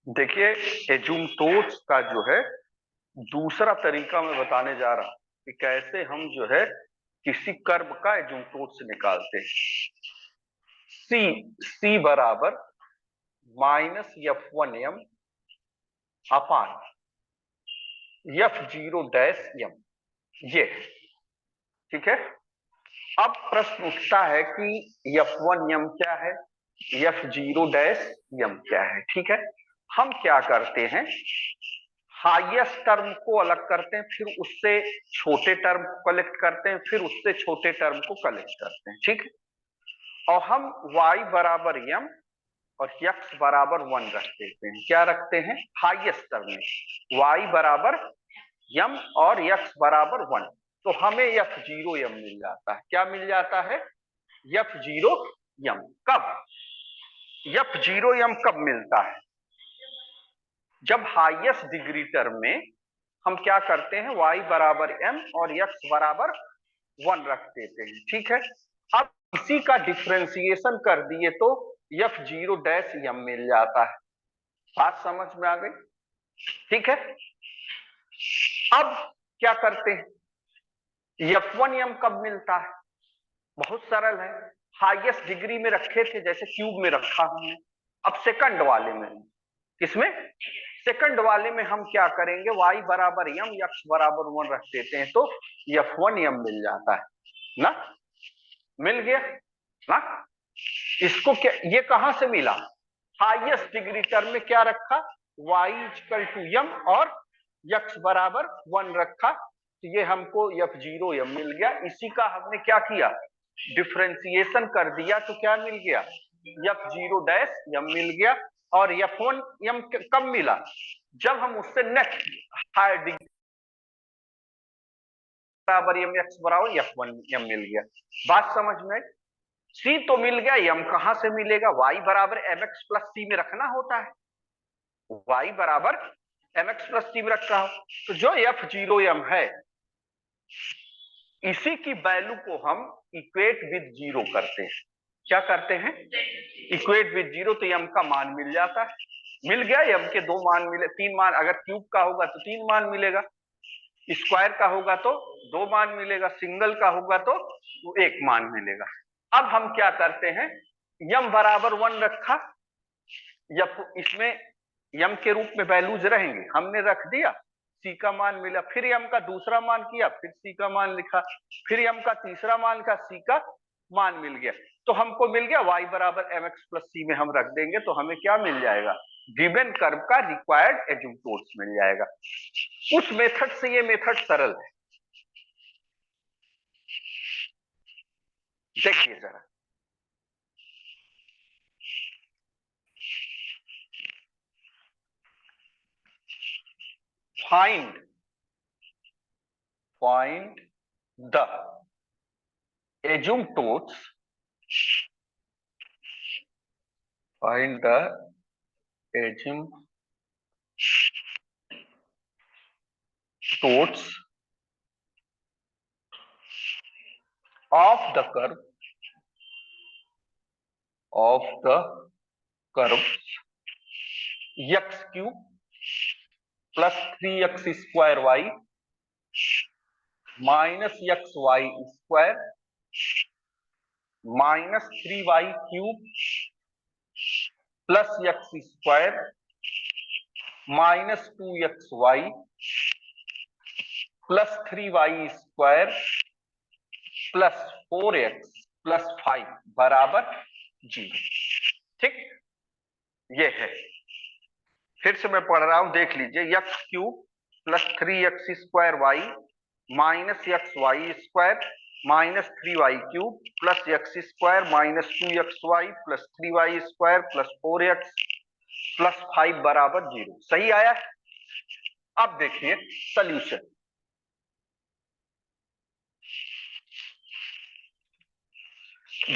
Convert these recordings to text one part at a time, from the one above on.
देखिए, एजुमटोट्स का जो है दूसरा तरीका मैं बताने जा रहा हूं कि कैसे हम जो है किसी कर्व का एजुमटोट्स निकालते हैं। सी सी बराबर -F1m अपान F0 डैश m, ये है। ठीक है। अब प्रश्न उठता है कि F1m क्या है, F0 डैश m क्या है। ठीक है, हम क्या करते हैं, हाईएस्ट टर्म को अलग करते हैं, फिर उससे छोटे टर्म को कलेक्ट करते हैं, फिर उससे छोटे टर्म को कलेक्ट करते हैं। ठीक है, और हम y बराबर m और x बराबर 1 रख देते हैं। क्या रखते हैं, हाईएस्ट टर्म में y बराबर m और x बराबर 1, तो हमें F0m मिल जाता है। क्या मिल जाता है, F0m। कब, F0m कब मिलता है, जब हाईएस्ट डिग्री टर्म में हम क्या करते हैं, y बराबर m और x बराबर 1 रख देते हैं। ठीक है, अब इसी का डिफ्रेंसिएशन कर दिए तो F0 डैश m मिल जाता है। बात समझ में आ गई। ठीक है, अब क्या करते हैं, F1m कब मिलता है, बहुत सरल है। हाईएस्ट डिग्री में रखे थे, जैसे क्यूब में रखा हमने, अब सेकंड वाले में, किसमें, सेकंड वाले में हम क्या करेंगे, y बराबर m x बराबर 1 रख देते हैं, तो F1m मिल जाता है ना। मिल गया ना। इसको क्या, ये कहां से मिला, हाईएस्ट डिग्री टर्म में क्या रखा, y इक्वल टू m और x बराबर 1 रखा, तो ये हमको F0m मिल गया। इसी का हमने क्या किया, डिफ्रेंसिएशन कर दिया, तो क्या मिल गया, F0 डैश m मिल गया। और F1m कब मिला, जब हम उससे नेक्स्ट हायर डिग्री बराबर m x बराबर F1m मिल गया। बात समझ में, c तो मिल गया, m कहां से मिलेगा, y बराबर mx प्लस c में रखना होता है, y बराबर mx प्लस c में रखा हो, तो जो F0m है इसी की वैल्यू को हम इक्वेट विद जीरो करते हैं। क्या करते हैं, इक्वेट विद जीरो, तो m का मान मिल जाता है। मिल गया, m के 2 मान मिले, 3 मान, अगर क्यूब का होगा तो 3 मान मिलेगा, स्क्वायर का होगा तो 2 मान मिलेगा, सिंगल का होगा तो 1 मान मिलेगा। अब हम क्या करते हैं, m बराबर 1 रखा, या इसमें m के रूप में वैल्यूज रहेंगे, हमने रख दिया, c का मान मिला, फिर m का दूसरा मान किया, फिर c का मान लिखा, फिर m का तीसरा मान का, c का मान मिल गया, तो हमको मिल गया y बराबर mx प्लस c में हम रख देंगे, तो हमें क्या मिल जाएगा, गिवन कर्व का रिक्वायर्ड एजुमटोट्स मिल जाएगा। उस मेथड से ये मेथड सरल है। देखिए जरा, find the asymptotes, find the asymptotes of the curve x cube plus 3x square y minus xy square minus 3y cube plus x square minus 2xy plus 3y square plus 4x plus 5 बराबर 0। ठीक, ये है। फिर से मैं पढ़ रहा हूं, देख लीजिए, x cube plus 3x square y minus x y square minus 3y cube plus x square minus 2xy plus 3y square plus 4x plus 5 बराबर 0। सही आया। अब देखिए सॉल्यूशन,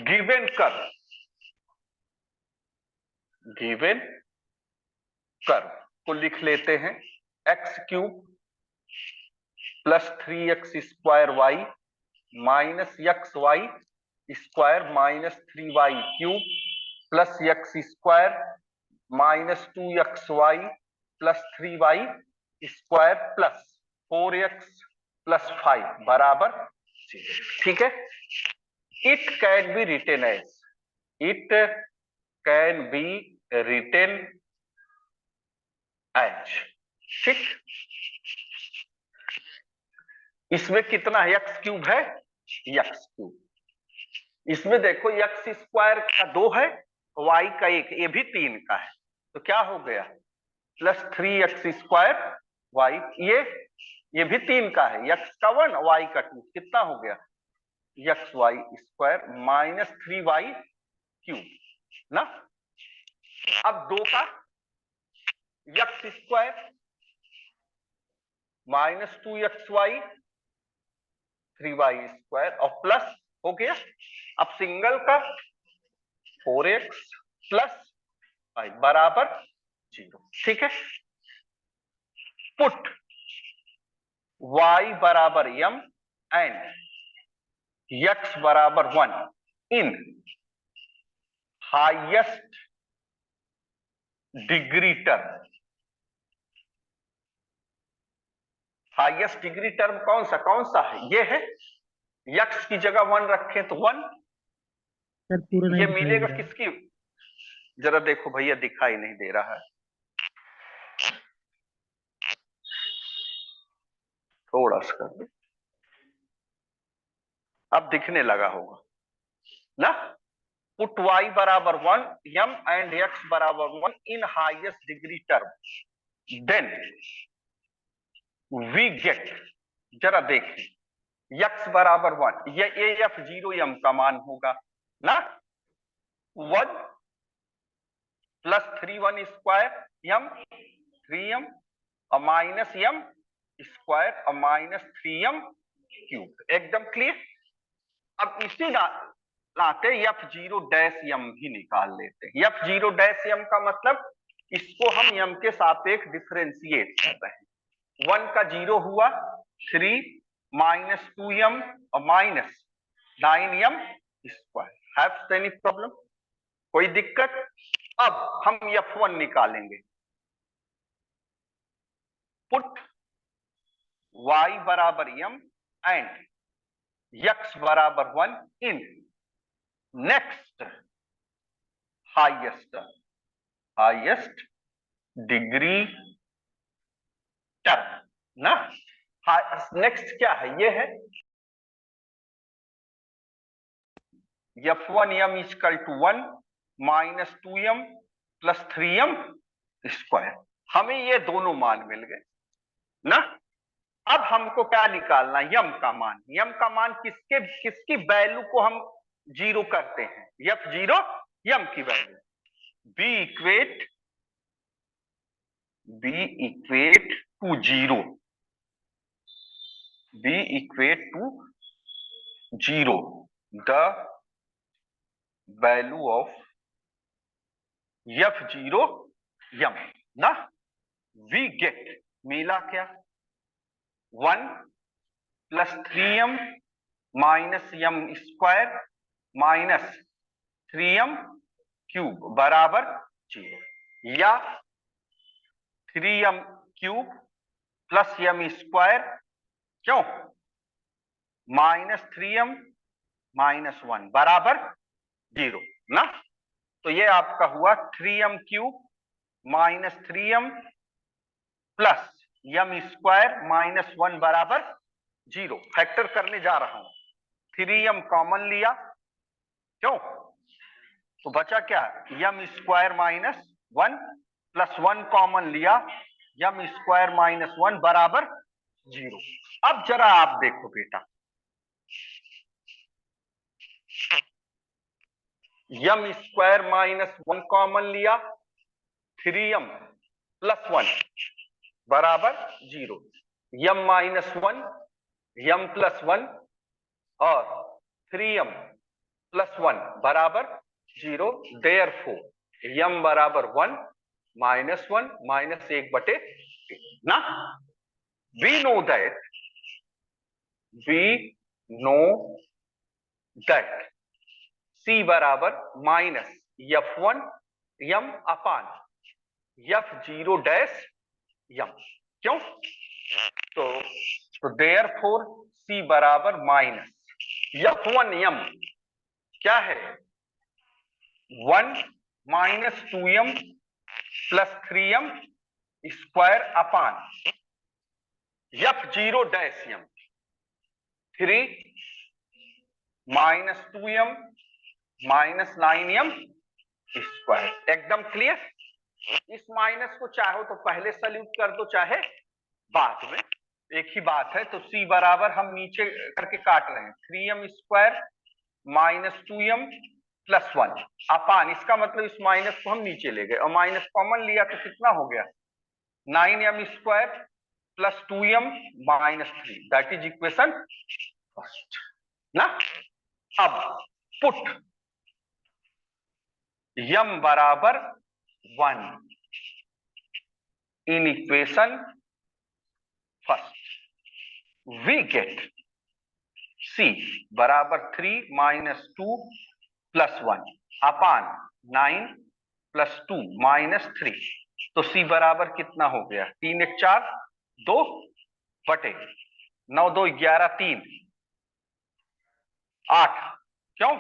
गिवन कर्व को लिख लेते हैं, x cube plus 3x square y minus x y square minus 3y cube plus x square -2xy plus 3y square plus 4x plus 5 बराबर 0। ठीक है, it can be written as, it can be written as. ठीक, इसमें कितना है, x cube है, x cube. इसमें देखो एक्स स्क्वायर का 2 है, वाई का 1, ये भी 3 का है, तो क्या हो गया प्लस 3x स्क्वायर वाई, ये भी 3 का है, एक्स का 1 वाई का 2, कितना हो गया x y square minus 3y cube ना। अब 2 का x square minus 2xy 3y square और प्लस हो गया, अब सिंगल का 4x प्लस 5 बराबर 0। ठीक है, पुट y बराबर m एंड x बराबर 1 in highest degree term. Highest degree term कौन सा है, ये है, x की जगह 1 रखें तो 1, ये मिलेगा किसकी, जरा देखो भैया दिखाई नहीं दे रहा है, थोड़ा सा कर दो, अब दिखने लगा होगा ना। पुट y बराबर 1 m एंड x बराबर 1 in highest degree term, then we get, जरा देखें x बराबर 1, ये AF0m का मान होगा ना, 1 प्लस 3 स्क्वायर m 3m और माइनस m स्क्वायर और माइनस 3m क्यूब, एकदम क्लियर। अब इसी लाते F0 डैश m भी निकाल लेते हैं। F0 डैश m का मतलब इसको हम m के सापेक्ष डिफरेंशिएट कर रहे हैं, 1 का 0 हुआ 3 माइनस 2m और minus 9m square. Have any problem, कोई दिक्कत। अब हम F1 निकालेंगे, पुट y बराबर m एंड x बराबर 1 in next highest degree term ना। नेक्स्ट क्या है, ये है F1m equal to 1 minus 2m plus 3m square. हमें ये दोनों मान मिल गए ना। अब हमको क्या निकालना, यम का मान। यम का मान किसकी वैल्यू को हम 0 करते हैं, F0 यम की value. Be equate to 0, be equate to 0 the value of F0 m ना। वी गेट, मिला क्या 1 plus 3m minus m square minus 3m cube बराबर 0, या 3m cube plus m square, क्यों माइनस 3m माइनस 1 बराबर 0 ना। तो ये आपका हुआ 3m cube minus 3m plus m square minus 1 बराबर 0। फैक्टर करने जा रहा हूं, 3m कॉमन लिया, क्यों, तो बचा क्या m square minus 1 plus 1 common लिया, m स्क्वायर माइनस 1 बराबर 0। अब जरा आप देखो बेटा, m स्क्वायर माइनस 1 कॉमन लिया, 3m प्लस 1 बराबर 0, m माइनस 1 m प्लस 1 और 3m प्लस 1 बराबर 0। देयरफॉर m बराबर 1 माइनस 1 माइनस 1 बटे ना। वी नो दैट c बराबर माइनस F1 m अपान F0 डैश m। क्यों? तो देयरफॉर C बराबर माइनस F1 m क्या है? 1 minus 2m plus 3m square upon F0 dash m 3 minus 2m minus 9m square. एकदम clear? इस माइनस को चाहो तो पहले सल्यूट कर दो, चाहे बाद में, एक ही बात है। तो C बराबर हम नीचे करके काट रहे हैं 3m square minus 2m plus 1 अपान, इसका मतलब इस माइनस को हम नीचे ले गए और माइनस कॉमन लिया तो कितना हो गया? 9m square plus 2m minus 3, that is equation first ना। अब पुट m बराबर 1 in equation first, we get C बराबर 3 minus 2 plus 1 upon 9 plus 2 minus 3। तो C बराबर कितना हो गया? 3 1 4 2 बटे 9 2 11 3 8। क्यों?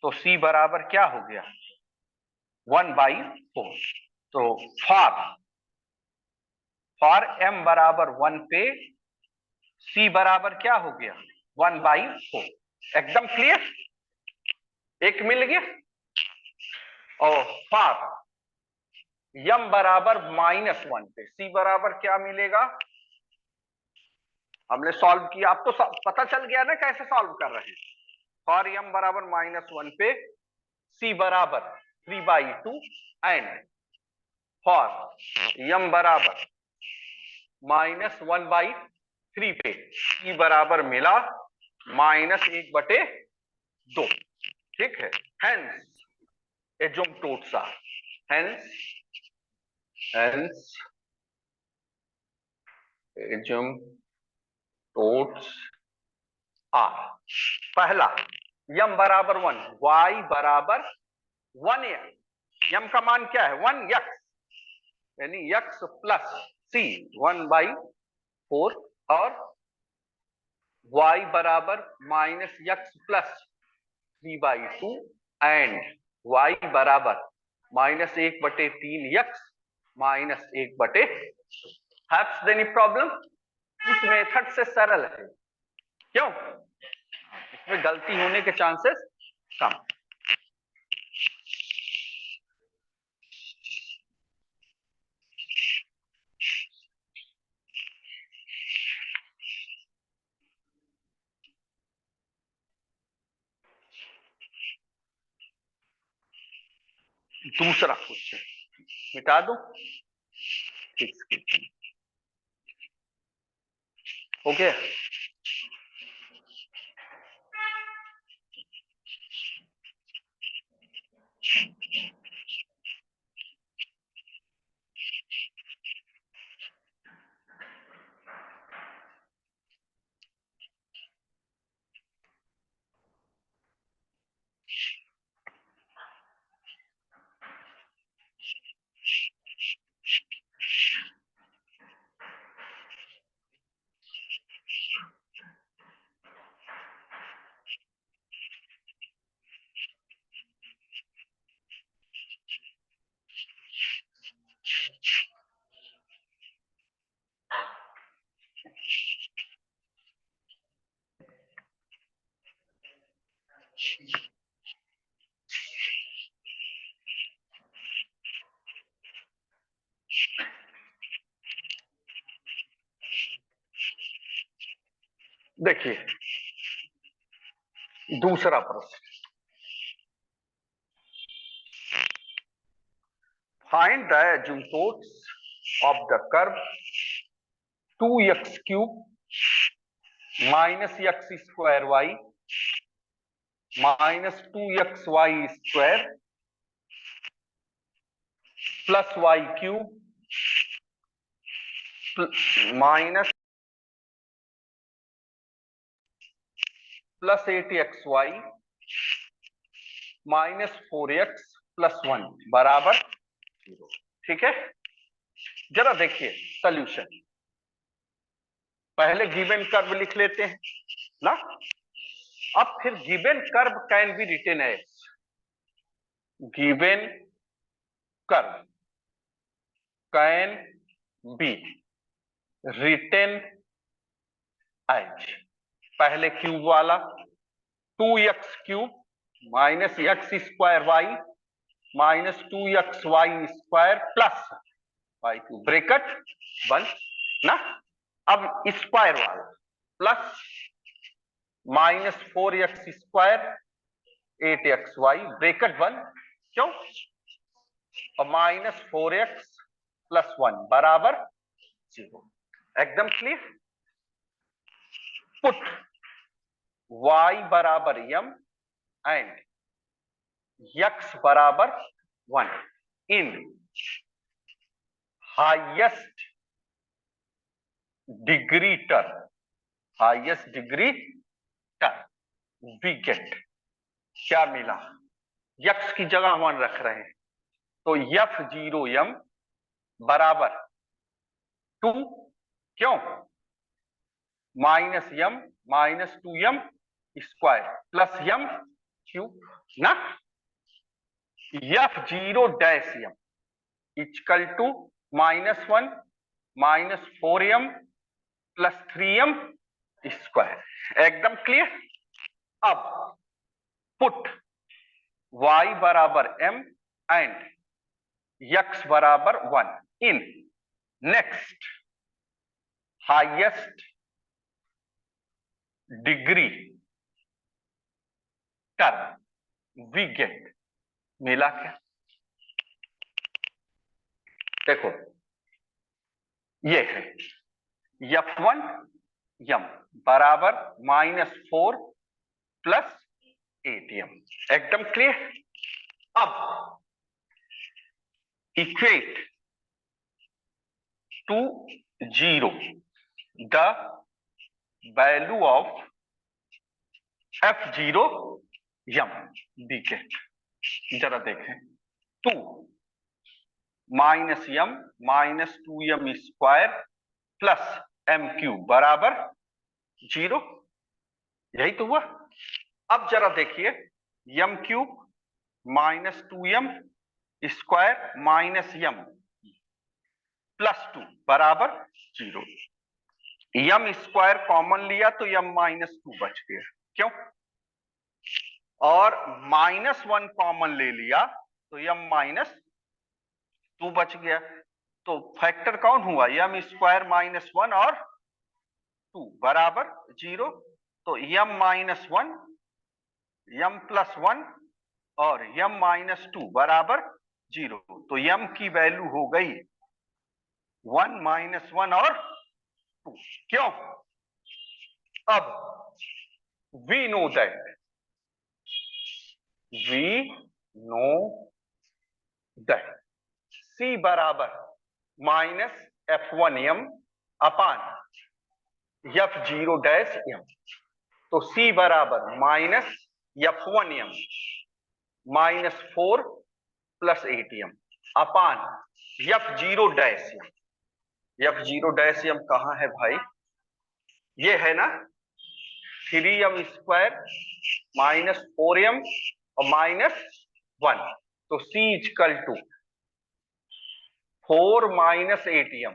तो C बराबर क्या हो गया? 1/4। तो फॉर m बराबर 1 पे C बराबर क्या हो गया? 1/4। एकदम क्लियर? एक मिल गया। और फॉर m बराबर -1 पे C बराबर क्या मिलेगा? हमने सॉल्व किया, अब तो पता चल गया ना कैसे सॉल्व कर रहे हैं। फॉर m बराबर -1 पे C बराबर 3/2 एंड फॉर m बराबर -1/3 पे C बराबर मिला -1/2। ठीक है? Hence asymptotes are, hence asymptotes are. पहला m बराबर 1, y बराबर 1 m का मान क्या है? 1x, यानी x प्लस c 1/4 और y बराबर -x प्लस 3/2 एंड y बराबर -1/3x minus 1/2। Haves any problem? इस मेथड से सरल है। क्यों? इसमें गलती होने के चांसेस कम। दूसरा क्वेश्चन मिटा दो। ओके, देखिए दूसरा प्रश्न, find the asymptotes of the curve 2x³ minus x² y minus 2xy² plus y³ minus plus 8xy minus 4x plus 1 बराबर 0। ठीक है, जरा देखिए सॉल्यूशन। पहले गिवन कर्व लिख लेते हैं ना। अब फिर given curve can be written as, given curve can be written as, पहले क्यूब वाला 2x³ minus x square y minus 2xy² plus y³ bracket 1 ना। अब स्क्वायर वाला plus minus 4x² 8xy bracket 1, क्यों, और माइनस 4x प्लस 1 बराबर 0। एकदम clear. Put y बराबर m एंड x बराबर 1 in highest degree term, highest degree term we get, क्या मिला, x की जगह 1 रख रहे हैं तो f0m बराबर 2, क्यों, minus m minus 2m square plus m cube ना। f0' equal to -1 minus 4m plus 3m square. एकदम क्लियर। अब पुट y बराबर m एंड x बराबर 1 in next highest degree term we get, मिला क्या, देखो ये है f1m बराबर -4 प्लस 8m। एकदम क्लियर। अब equate to 0 the value of f0m we get, जरा देखें 2 minus m minus 2m square plus m³ बराबर 0, यही तो हुआ। अब जरा देखिए m³ minus 2m square minus m plus 2 बराबर 0, m स्क्वायर कॉमन लिया तो m माइनस 2 बच गया, क्यों, और -1 कॉमन ले लिया तो m माइनस 2 बच गया। तो फैक्टर कौन हुआ, m स्क्वायर माइनस 1 और 2 बराबर 0। तो m माइनस 1 m प्लस 1 और m माइनस 2 बराबर 0। तो m की वैल्यू हो गई 1 माइनस 1 और 2, क्यों, अब वी नो दैट c बराबर माइनस f1m अपान f0'm, तो c बराबर minus f1m minus 4 plus 8m अपान f0'm। f0' कहां है भाई, ये है ना 3m स्क्वायर माइनस 4m और माइनस 1, तो c equal to 4 minus 8m,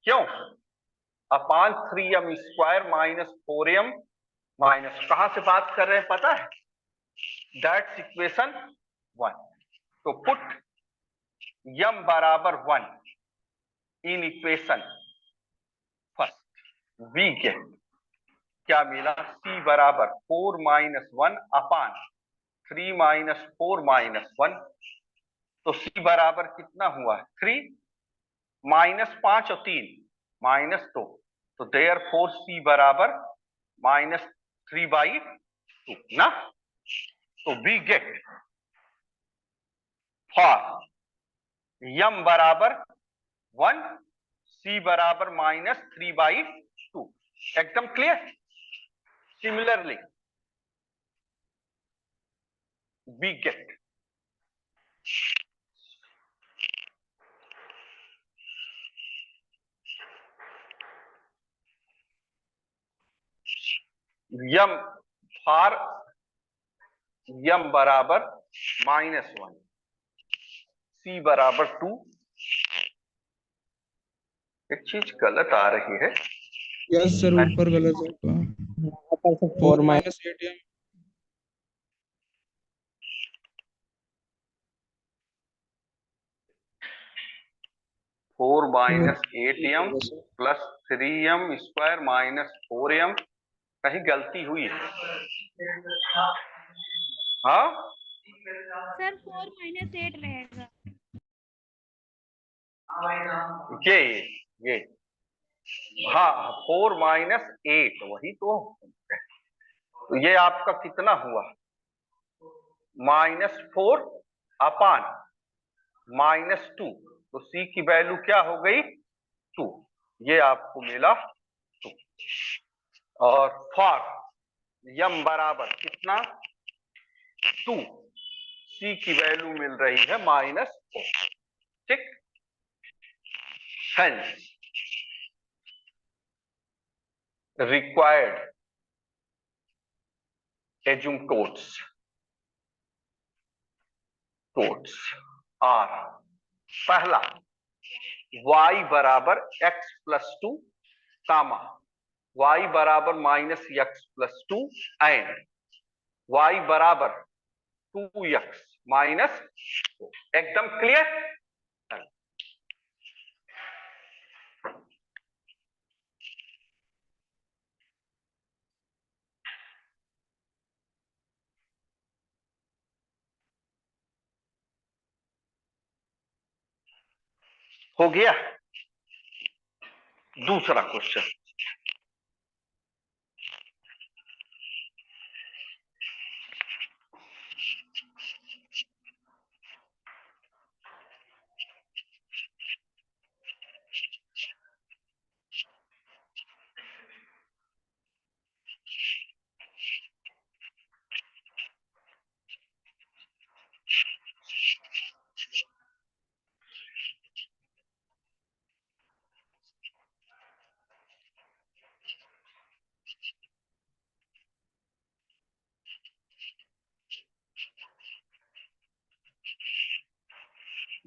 क्यों, अपान 3m square minus 4m minus, कहां से बात कर रहे हैं पता है, दैट्स इक्वेशन 1। तो पुट m बराबर 1 in equation first we get, क्या मिला, c बराबर 4 माइनस 1 अपान 3 माइनस 4 माइनस 1, तो c बराबर कितना हुआ 3, माइनस 5 और 3 माइनस 2, तो देयर फोर c बराबर -3/2 ना। तो वी गेट फॉर m बराबर 1 c बराबर -3/2। एकदम clear. Similarly we get m for m बराबर -1, सी बराबर 2। एक चीज गलत आ रही है। यस सर, ऊपर गलत है। यहाँ पर से 4 4 minus 8m। 4 minus 8m plus 3m square minus 4m। कहीं गलती हुई है? हाँ सर 4 माइनस 8 रहेगा। ये हाँ 4 माइनस 8 वही तो ये आपका कितना हुआ? -4 अपान -2, तो सी की वैल्यू क्या हो गई? 2। ये आपको मिला 2। और फॉर यम बराबर कितना? 2, सी की वैल्यू मिल रही है -4। ठीक। हेंस required asymptotes are पहला y बराबर x प्लस 2 कामा y बराबर -x+2 एंड y बराबर 2x माइनस। एकदम क्लियर? हो गया। दूसरा क्वेश्चन,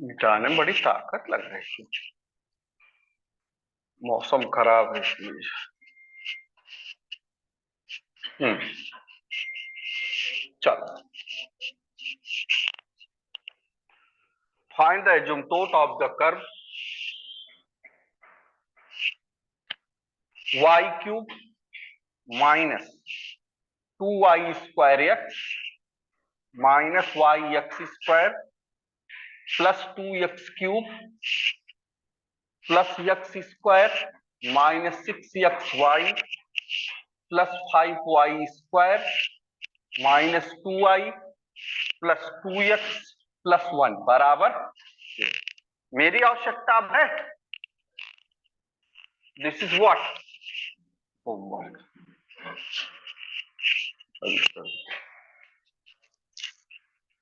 मिटाने में बड़ी ताकत लग रही है। मौसम खराब है इसलिए। चलो, find the asymptote of the curve y³ minus 2y² minus yx² plus 2x³ plus x² minus 6xy plus 5y² minus 2y plus 2x plus 1 बराबर। मेरी आवश्यकता अब है this is what homework.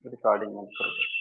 Recording on करो।